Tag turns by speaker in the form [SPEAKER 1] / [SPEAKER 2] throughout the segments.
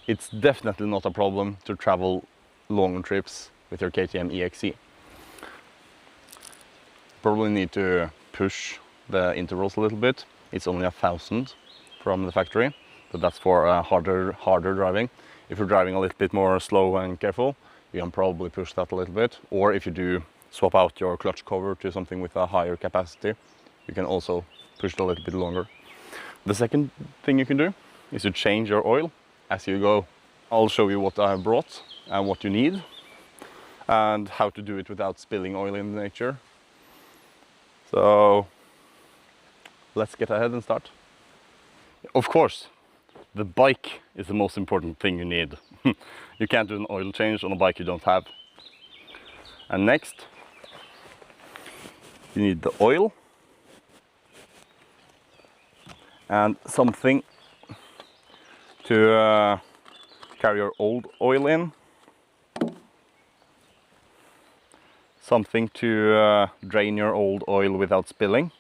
[SPEAKER 1] it's definitely not a problem to travel long trips with your KTM EXC. Probably need to push the intervals a little bit. It's only 1,000 from the factory, but that's for harder driving. If you're driving a little bit more slow and careful, you can probably push that a little bit. Or if you do swap out your clutch cover to something with a higher capacity, you can also push it a little bit longer. The second thing you can do is to change your oil as you go. I'll show you what I have brought and what you need and how to do it without spilling oil in nature. So let's get ahead and start. Of course, the bike is the most important thing you need. You can't do an oil change on a bike you don't have. And next, you need the oil and something to carry your old oil in, something to drain your old oil without spilling.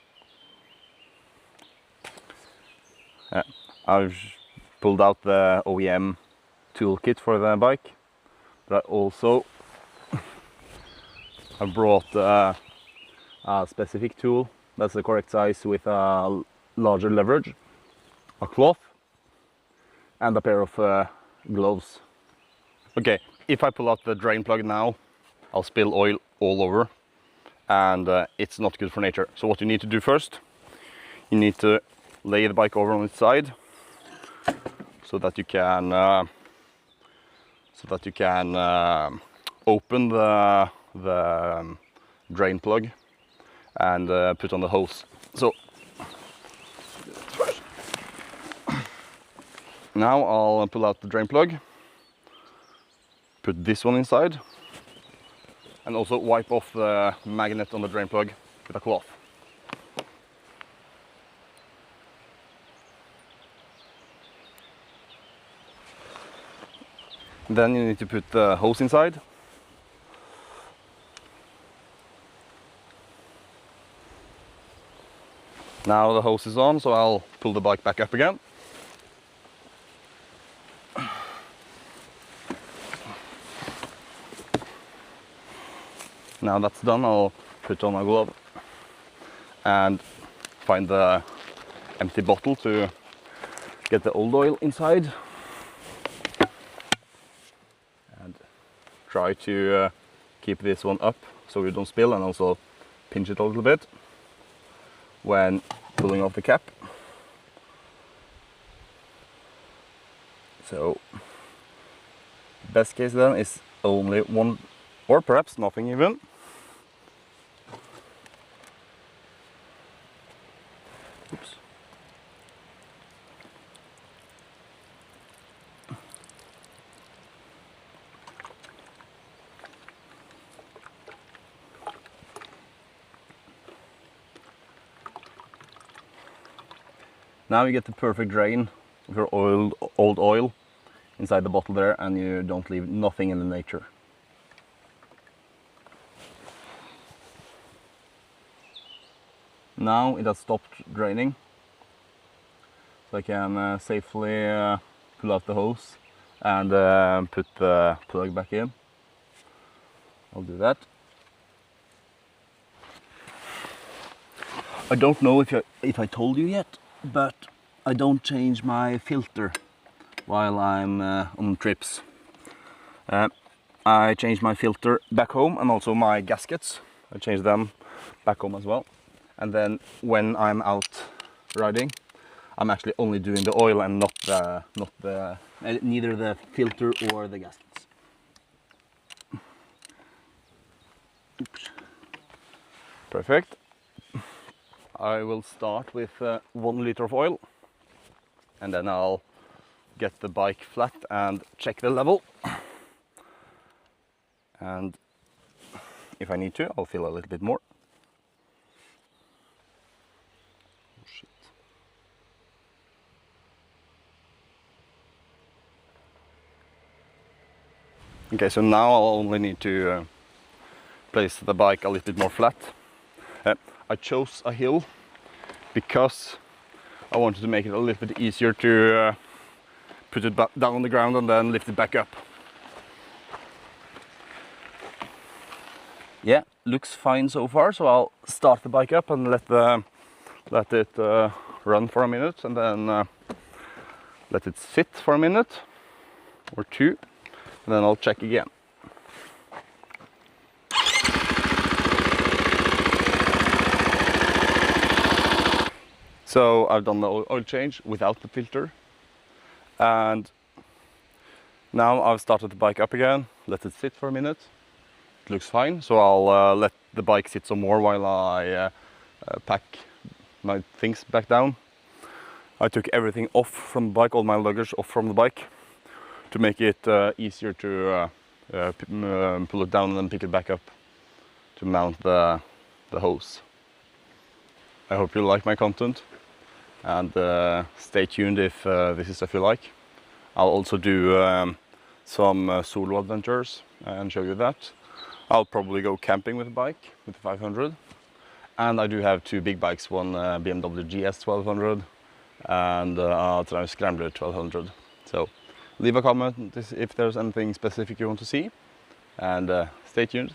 [SPEAKER 1] I've pulled out the OEM toolkit for the bike, but I also have brought a specific tool that's the correct size with a larger leverage, a cloth, and a pair of gloves. Okay, if I pull out the drain plug now, I'll spill oil all over, and it's not good for nature. So what you need to do first, you need to lay the bike over on its side so that you can open the drain plug and put on the hose. So now I'll pull out the drain plug, put this one inside, and also wipe off the magnet on the drain plug with a cloth. Then you need to put the hose inside. Now the hose is on, so I'll pull the bike back up again. Now that's done, I'll put on my glove and find the empty bottle to get the old oil inside. And try to keep this one up so you don't spill, and also pinch it a little bit when pulling off the cap. So best case then is only one, or perhaps nothing even. Oops. Now you get the perfect drain of your old oil inside the bottle there, and you don't leave nothing in the nature. Now it has stopped draining, so I can safely pull out the hose and put the plug back in. I'll do that. I don't know if I told you yet, but I don't change my filter while I'm on trips. I change my filter back home, and also my gaskets. I change them back home as well. And then when I'm out riding, I'm actually only doing the oil and neither the filter or the gaskets. Oops. Perfect. I will start with 1 liter of oil, and then I'll get the bike flat and check the level. And if I need to, I'll fill a little bit more. Oh, shit. Okay, so now I'll only need to place the bike a little bit more flat. I chose a hill because I wanted to make it a little bit easier to put it down on the ground and then lift it back up. Yeah, looks fine so far, so I'll start the bike up and let it run for a minute, and then let it sit for a minute or two, and then I'll check again. So I've done the oil change without the filter, and now I've started the bike up again, let it sit for a minute. It looks fine, so I'll let the bike sit some more while I pack my things back down. I took everything off from the bike, all my luggage off from the bike, to make it easier to pull it down and then pick it back up to mount the hose. I hope you like my content, and stay tuned if this is stuff you like. I'll also do some solo adventures and show you that. I'll probably go camping with a bike, with the 500. And I do have two big bikes, one BMW GS 1200 and a Scrambler 1200. So leave a comment if there's anything specific you want to see, and stay tuned.